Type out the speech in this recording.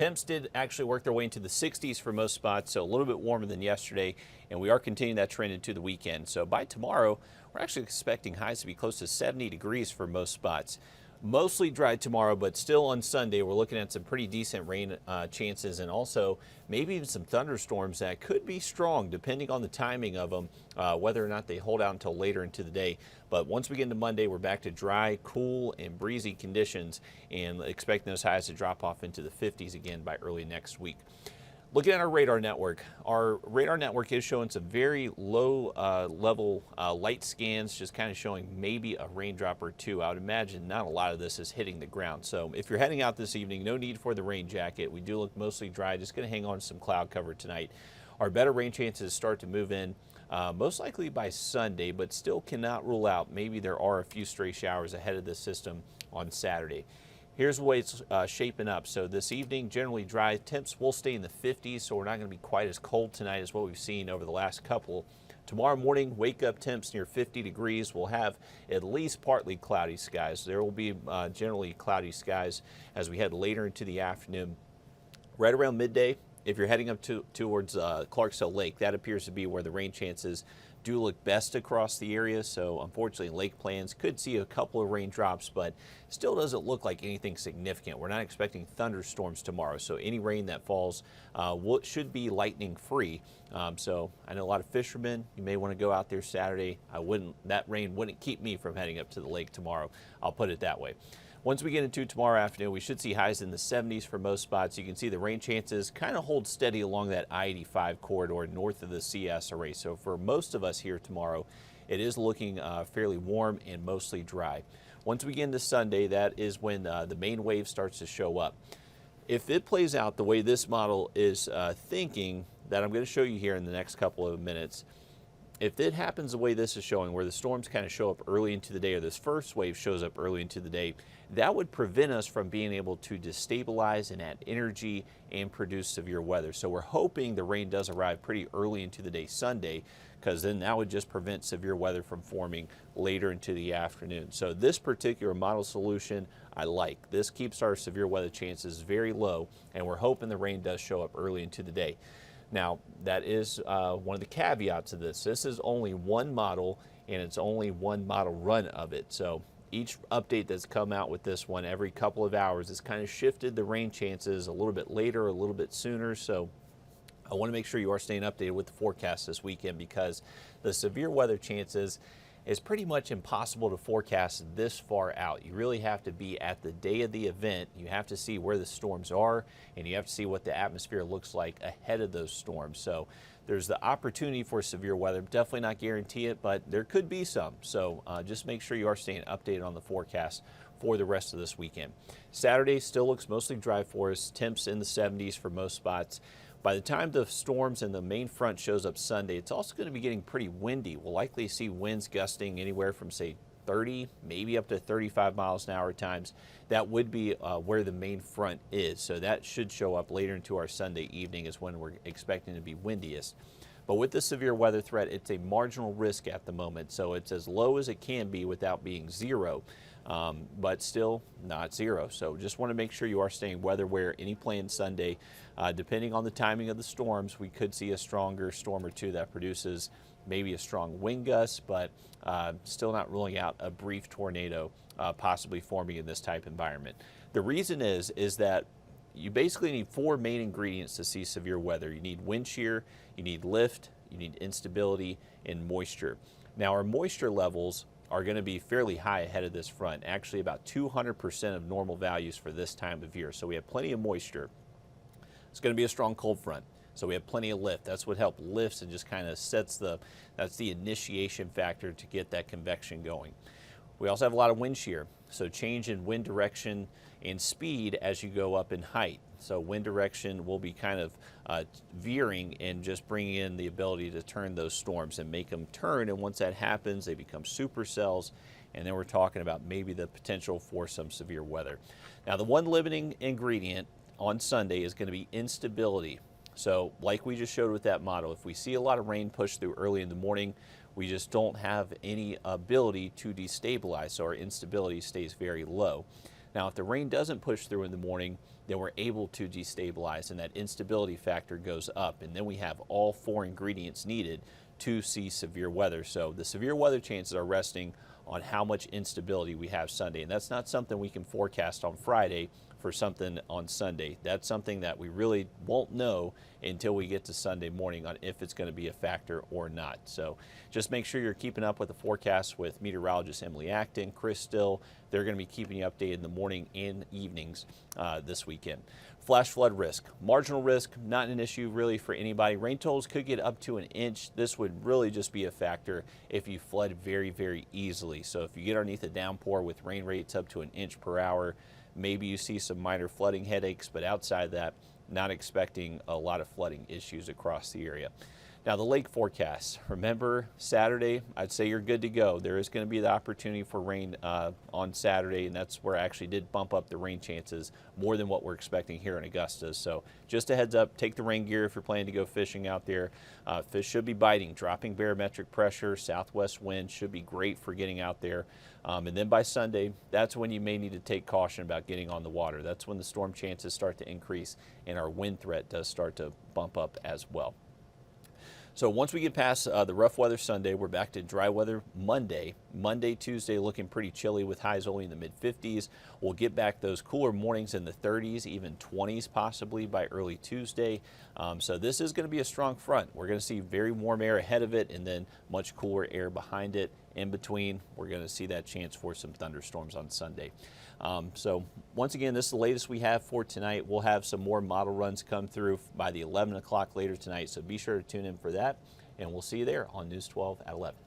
Temps did actually work their way into the 60s for most spots, so a little bit warmer than yesterday, and we are continuing that trend into the weekend. So by tomorrow, we're actually expecting highs to be close to 70 degrees for most spots. Mostly dry tomorrow, but still on Sunday, we're looking at some pretty decent rain chances, and also maybe even some thunderstorms that could be strong depending on the timing of them, whether or not they hold out until later into the day. But once we get into Monday, we're back to dry, cool, and breezy conditions, and expecting those highs to drop off into the 50s again by early next week. Looking at our radar network is showing some very low level light scans, just kind of showing maybe a raindrop or two. I would imagine not a lot of this is hitting the ground. So if you're heading out this evening, no need for the rain jacket. We do look mostly dry, just going to hang on to some cloud cover tonight. Our better rain chances start to move in most likely by Sunday, but still cannot rule out maybe there are a few stray showers ahead of the system on Saturday. Here's the way it's shaping up. So this evening, generally dry. Temps will stay in the 50s, so we're not going to be quite as cold tonight as what we've seen over the last couple. Tomorrow morning, wake up temps near 50 degrees. We'll have at least partly cloudy skies. There will be generally cloudy skies as we head later into the afternoon. Right around midday, if you're heading up towards Clarksville Lake, that appears to be where the rain chances do look best across the area. So unfortunately, Lake Plans could see a couple of raindrops, but still doesn't look like anything significant. We're not expecting thunderstorms tomorrow, so any rain that falls should be lightning free. So I know a lot of fishermen, you may want to go out there Saturday. That rain wouldn't keep me from heading up to the lake tomorrow. I'll put it that way. Once we get into tomorrow afternoon, we should see highs in the 70s for most spots. You can see the rain chances kind of hold steady along that I-85 corridor north of the CS array. So for most of us here tomorrow, it is looking fairly warm and mostly dry. Once we get into Sunday, that is when the main wave starts to show up. If it plays out the way this model is thinking, that I'm going to show you here in the next couple of minutes, if it happens the way this is showing, where the storms kind of show up early into the day, or this first wave shows up early into the day, that would prevent us from being able to destabilize and add energy and produce severe weather. So we're hoping the rain does arrive pretty early into the day Sunday, because then that would just prevent severe weather from forming later into the afternoon. So this particular model solution I like. This keeps our severe weather chances very low, and we're hoping the rain does show up early into the day. Now, that is one of the caveats of this. This is only one model, and it's only one model run of it. So each update that's come out with this one every couple of hours has kind of shifted the rain chances a little bit later, a little bit sooner. So I want to make sure you are staying updated with the forecast this weekend, because the severe weather chances is pretty much impossible to forecast this far out. You really have to be at the day of the event. You have to see where the storms are, and you have to see what the atmosphere looks like ahead of those storms. So there's the opportunity for severe weather. Definitely not guarantee it, but there could be some. So just make sure you are staying updated on the forecast for the rest of this weekend. Saturday still looks mostly dry for us. Temps in the 70s for most spots. By the time the storms and the main front shows up Sunday, it's also going to be getting pretty windy. We'll likely see winds gusting anywhere from, say, 30, maybe up to 35 miles an hour at times. That would be where the main front is. So that should show up later into our Sunday evening is when we're expecting to be windiest. But with the severe weather threat, it's a marginal risk at the moment. So it's as low as it can be without being zero, but still not zero. So just want to make sure you are staying weather aware any planned Sunday. Depending on the timing of the storms, we could see a stronger storm or two that produces maybe a strong wind gust, but still not ruling out a brief tornado possibly forming in this type environment. The reason is that you basically need four main ingredients to see severe weather. You need wind shear, you need lift, you need instability, and moisture. Now our moisture levels are going to be fairly high ahead of this front, actually about 200% of normal values for this time of year. So we have plenty of moisture. It's going to be a strong cold front, so we have plenty of lift. That's what helps lifts and just kind of that's the initiation factor to get that convection going. We also have a lot of wind shear, so change in wind direction and speed as you go up in height. So wind direction will be kind of veering and just bringing in the ability to turn those storms and make them turn. And once that happens, they become supercells. And then we're talking about maybe the potential for some severe weather. Now, the one limiting ingredient on Sunday is going to be instability. So like we just showed with that model, if we see a lot of rain push through early in the morning, we just don't have any ability to destabilize, so our instability stays very low. Now, if the rain doesn't push through in the morning, then we're able to destabilize and that instability factor goes up. And then we have all 4 ingredients needed to see severe weather. So the severe weather chances are resting on how much instability we have Sunday. And that's not something we can forecast on Friday for something on Sunday. That's something that we really won't know until we get to Sunday morning on if it's going to be a factor or not. So just make sure you're keeping up with the forecast with meteorologist Emily Acton, Chris Still. They're going to be keeping you updated in the morning and evenings this weekend. Flash flood risk. Marginal risk, not an issue really for anybody. Rain totals could get up to an inch. This would really just be a factor if you flood very, very easily. So if you get underneath a downpour with rain rates up to an inch per hour, maybe you see some minor flooding headaches, but outside that, not expecting a lot of flooding issues across the area. Now the lake forecast, remember Saturday, I'd say you're good to go. There is going to be the opportunity for rain on Saturday, and that's where I actually did bump up the rain chances more than what we're expecting here in Augusta. So just a heads up, take the rain gear if you're planning to go fishing out there. Fish should be biting, dropping barometric pressure, southwest wind should be great for getting out there. And then by Sunday, that's when you may need to take caution about getting on the water. That's when the storm chances start to increase and our wind threat does start to bump up as well. So once we get past the rough weather Sunday, we're back to dry weather Monday. Monday, Tuesday looking pretty chilly with highs only in the mid-50s. We'll get back those cooler mornings in the 30s, even 20s possibly by early Tuesday. So this is going to be a strong front. We're going to see very warm air ahead of it and then much cooler air behind it. In between, we're going to see that chance for some thunderstorms on Sunday. So once again, this is the latest we have for tonight. We'll have some more model runs come through by the 11 o'clock later tonight, so be sure to tune in for that, and we'll see you there on News 12 at 11.